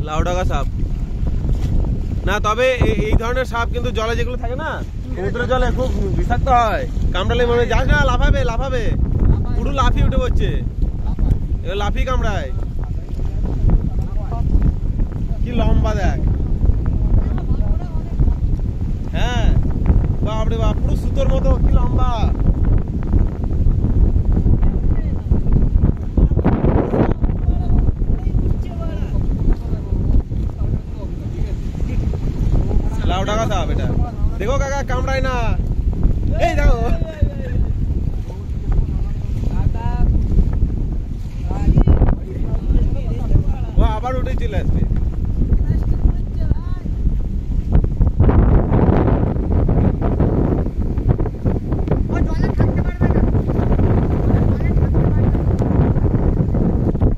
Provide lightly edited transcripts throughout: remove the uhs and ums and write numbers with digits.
লাউডাঙ্গা সাপ না, তবে এই ধরনের সাপ কিন্তু জলে যেগুলো থাকে না, সমুদ্রের জলে খুব বিষাক্ত হয়। কামড়ালে মনে যাস না, লাফাবে লাফাবে, পুরো লাফি উঠে পড়ছে, এবার লাফি কামড়ায়। কি লম্বা দেখ, হ্যাঁ বাপরে বাপ, পুরো সুতোর মতো, কি লম্বা। লাউডাঙ্গা সাপ এটা, দেখো কাকা কামড়ায় না, এই দেখো। ও আবার উঠে চলে আসবে।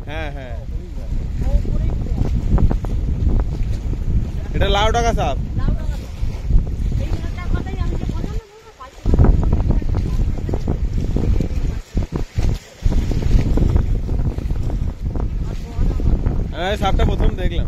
হ্যাঁ হ্যাঁ, এটা লাউডাঙ্গা সাপ। সাপটা প্রথম দেখলাম।